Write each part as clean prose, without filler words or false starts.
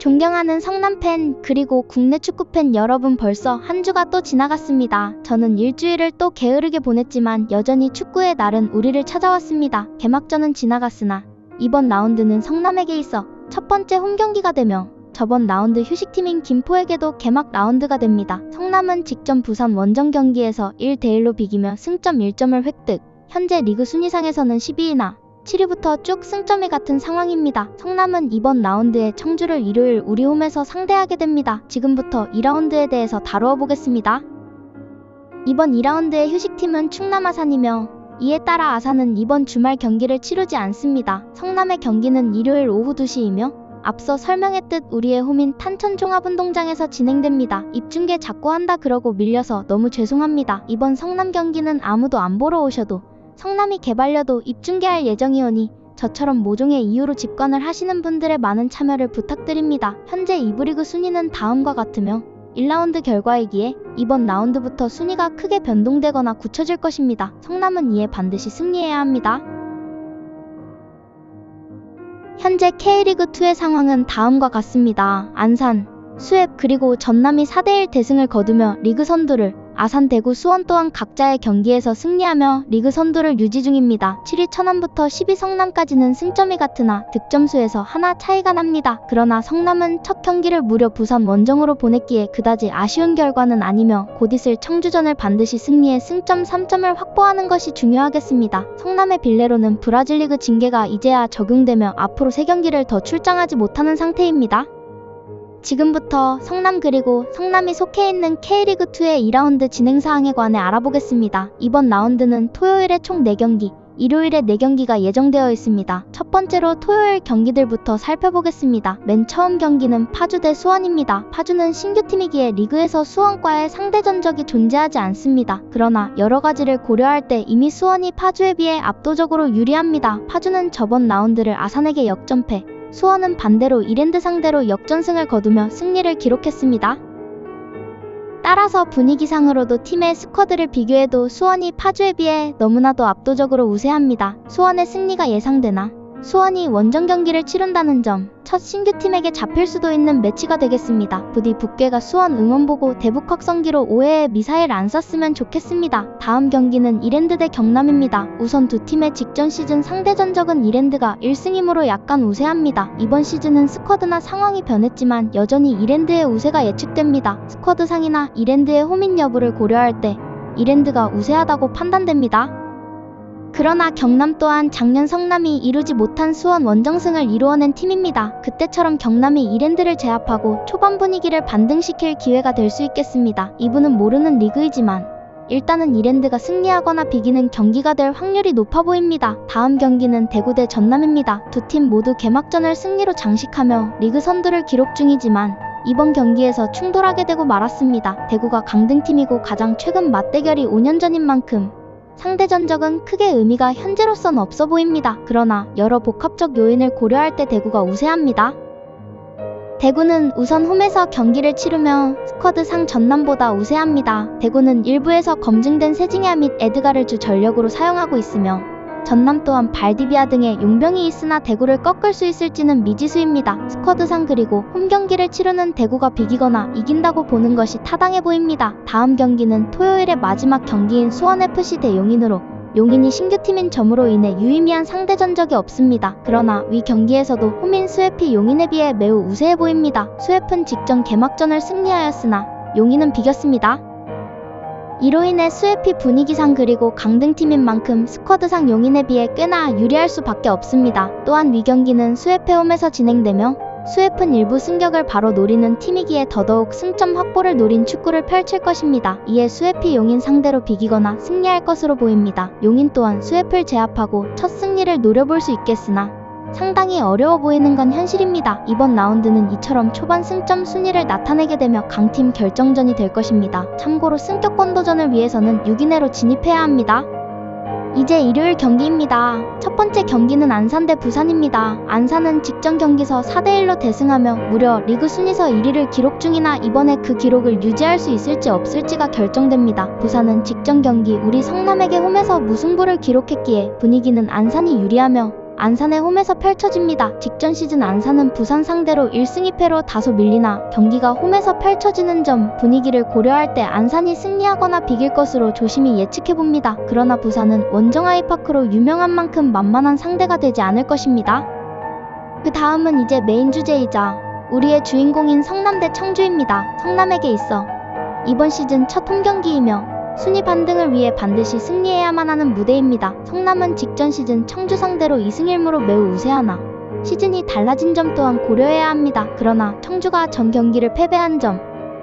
존경하는 성남팬 그리고 국내 축구팬 여러분, 벌써 한 주가 또 지나갔습니다. 저는 일주일을 또 게으르게 보냈지만 여전히 축구의 날은 우리를 찾아왔습니다. 개막전은 지나갔으나 이번 라운드는 성남에게 있어 첫 번째 홈경기가 되며 저번 라운드 휴식팀인 김포에게도 개막 라운드가 됩니다. 성남은 직전 부산 원정 경기에서 1대1로 비기며 승점 1점을 획득, 현재 리그 순위상에서는 12위나 7위부터 쭉 승점이 같은 상황입니다. 성남은 이번 라운드에 청주를 일요일 우리 홈에서 상대하게 됩니다. 지금부터 2라운드에 대해서 다루어 보겠습니다. 이번 2라운드의 휴식팀은 충남 아산이며 이에 따라 아산은 이번 주말 경기를 치르지 않습니다. 성남의 경기는 일요일 오후 2시이며 앞서 설명했듯 우리의 홈인 탄천 종합운동장에서 진행됩니다. 입중계 자꾸 한다 그러고 밀려서 너무 죄송합니다. 이번 성남 경기는 아무도 안 보러 오셔도 성남이 개발려도 입중계할 예정이오니 저처럼 모종의 이유로 직관을 하시는 분들의 많은 참여를 부탁드립니다. 현재 2부 리그 순위는 다음과 같으며 1라운드 결과이기에 이번 라운드부터 순위가 크게 변동되거나 굳혀질 것입니다. 성남은 이에 반드시 승리해야 합니다. 현재 K리그2의 상황은 다음과 같습니다. 안산, 수협 그리고 전남이 4대1 대승을 거두며 리그 선두를, 아산, 대구, 수원 또한 각자의 경기에서 승리하며 리그 선두를 유지 중입니다. 7위 천안부터 10위 성남까지는 승점이 같으나 득점수에서 하나 차이가 납니다. 그러나 성남은 첫 경기를 무려 부산 원정으로 보냈기에 그다지 아쉬운 결과는 아니며 곧 있을 청주전을 반드시 승리해 승점 3점을 확보하는 것이 중요하겠습니다. 성남의 빌레로는 브라질 리그 징계가 이제야 적용되며 앞으로 3경기를 더 출장하지 못하는 상태입니다. 지금부터 성남 그리고 성남이 속해 있는 K리그2의 2라운드 진행사항에 관해 알아보겠습니다. 이번 라운드는 토요일에 총 4경기, 일요일에 4경기가 예정되어 있습니다. 첫 번째로 토요일 경기들부터 살펴보겠습니다. 맨 처음 경기는 파주 대 수원입니다. 파주는 신규팀이기에 리그에서 수원과의 상대 전적이 존재하지 않습니다. 그러나 여러 가지를 고려할 때 이미 수원이 파주에 비해 압도적으로 유리합니다. 파주는 저번 라운드를 아산에게 역전패, 수원은 반대로 이랜드 상대로 역전승을 거두며 승리를 기록했습니다. 따라서 분위기상으로도 팀의 스쿼드를 비교해도 수원이 파주에 비해 너무나도 압도적으로 우세합니다. 수원의 승리가 예상되나 수원이 원정 경기를 치른다는 점, 첫 신규팀에게 잡힐 수도 있는 매치가 되겠습니다. 부디 북괴가 수원 응원 보고 대북 확성기로 오해에 미사일 안 쐈으면 좋겠습니다. 다음 경기는 이랜드 대 경남입니다. 우선 두 팀의 직전 시즌 상대 전적은 이랜드가 1승이므로 약간 우세합니다. 이번 시즌은 스쿼드나 상황이 변했지만 여전히 이랜드의 우세가 예측됩니다. 스쿼드상이나 이랜드의 홈인 여부를 고려할 때 이랜드가 우세하다고 판단됩니다. 그러나 경남 또한 작년 성남이 이루지 못한 수원 원정승을 이루어낸 팀입니다. 그때처럼 경남이 이랜드를 제압하고 초반 분위기를 반등시킬 기회가 될 수 있겠습니다. 이부는 모르는 리그이지만 일단은 이랜드가 승리하거나 비기는 경기가 될 확률이 높아 보입니다. 다음 경기는 대구 대 전남입니다. 두 팀 모두 개막전을 승리로 장식하며 리그 선두를 기록 중이지만 이번 경기에서 충돌하게 되고 말았습니다. 대구가 강등팀이고 가장 최근 맞대결이 5년 전인 만큼 상대 전적은 크게 의미가 현재로선 없어 보입니다. 그러나 여러 복합적 요인을 고려할 때 대구가 우세합니다. 대구는 우선 홈에서 경기를 치르며 스쿼드상 전남보다 우세합니다. 대구는 일부에서 검증된 세징야 및 에드가를 주 전력으로 사용하고 있으며 전남 또한 발디비아 등의 용병이 있으나 대구를 꺾을 수 있을지는 미지수입니다. 스쿼드상 그리고 홈 경기를 치르는 대구가 비기거나 이긴다고 보는 것이 타당해 보입니다. 다음 경기는 토요일의 마지막 경기인 수원FC 대 용인으로 용인이 신규팀인 점으로 인해 유의미한 상대 전적이 없습니다. 그러나 위 경기에서도 홈인 수협이 용인에 비해 매우 우세해 보입니다. 수협은 직전 개막전을 승리하였으나 용인은 비겼습니다. 이로 인해 수협이 분위기상 그리고 강등팀인 만큼 스쿼드상 용인에 비해 꽤나 유리할 수밖에 없습니다. 또한 위 경기는 수협의 홈에서 진행되며 수협은 일부 승격을 바로 노리는 팀이기에 더더욱 승점 확보를 노린 축구를 펼칠 것입니다. 이에 수협이 용인 상대로 비기거나 승리할 것으로 보입니다. 용인 또한 수협을 제압하고 첫 승리를 노려볼 수 있겠으나 상당히 어려워 보이는 건 현실입니다. 이번 라운드는 이처럼 초반 승점 순위를 나타내게 되며 강팀 결정전이 될 것입니다. 참고로 승격권 도전을 위해서는 6위 내로 진입해야 합니다. 이제 일요일 경기입니다. 첫 번째 경기는 안산 대 부산입니다. 안산은 직전 경기서 4대1로 대승하며 무려 리그 순위서 1위를 기록 중이나 이번에 그 기록을 유지할 수 있을지 없을지가 결정됩니다. 부산은 직전 경기 우리 성남에게 홈에서 무승부를 기록했기에 분위기는 안산이 유리하며 안산의 홈에서 펼쳐집니다. 직전 시즌 안산은 부산 상대로 1승 2패로 다소 밀리나 경기가 홈에서 펼쳐지는 점 분위기를 고려할 때 안산이 승리하거나 비길 것으로 조심히 예측해봅니다. 그러나 부산은 원정 아이파크로 유명한 만큼 만만한 상대가 되지 않을 것입니다. 그 다음은 이제 메인 주제이자 우리의 주인공인 성남 대 청주입니다. 성남에게 있어 이번 시즌 첫 홈경기이며 순위 반등을 위해 반드시 승리해야만 하는 무대입니다. 성남은 직전 시즌 청주 상대로 2승 1무로 매우 우세하나 시즌이 달라진 점 또한 고려해야 합니다. 그러나 청주가 전 경기를 패배한 점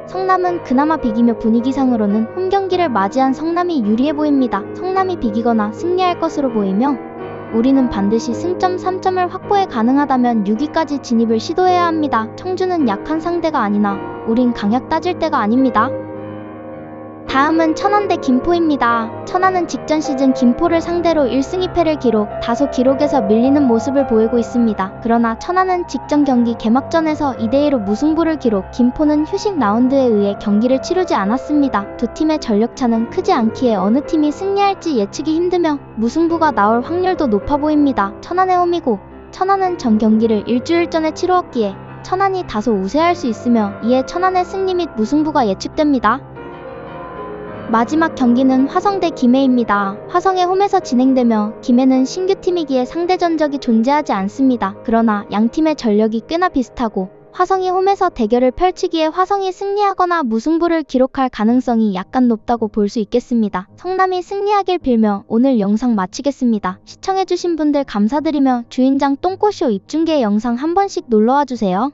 성남은 그나마 비기며 분위기상으로는 홈경기를 맞이한 성남이 유리해 보입니다. 성남이 비기거나 승리할 것으로 보이며 우리는 반드시 승점 3점을 확보해 가능하다면 6위까지 진입을 시도해야 합니다. 청주는 약한 상대가 아니나 우린 강약 따질 때가 아닙니다. 다음은 천안 대 김포입니다. 천안은 직전 시즌 김포를 상대로 1승 2패를 기록, 다소 기록에서 밀리는 모습을 보이고 있습니다. 그러나 천안은 직전 경기 개막전에서 2대2로 무승부를 기록, 김포는 휴식 라운드에 의해 경기를 치르지 않았습니다. 두 팀의 전력차는 크지 않기에 어느 팀이 승리할지 예측이 힘들며 무승부가 나올 확률도 높아 보입니다. 천안의 홈이고 천안은 전 경기를 일주일 전에 치루었기에 천안이 다소 우세할 수 있으며 이에 천안의 승리 및 무승부가 예측됩니다. 마지막 경기는 화성 대 김해입니다. 화성의 홈에서 진행되며 김해는 신규팀이기에 상대 전적이 존재하지 않습니다. 그러나 양팀의 전력이 꽤나 비슷하고 화성이 홈에서 대결을 펼치기에 화성이 승리하거나 무승부를 기록할 가능성이 약간 높다고 볼 수 있겠습니다. 성남이 승리하길 빌며 오늘 영상 마치겠습니다. 시청해주신 분들 감사드리며 주인장 똥꼬쇼 입중계 영상 한 번씩 놀러와주세요.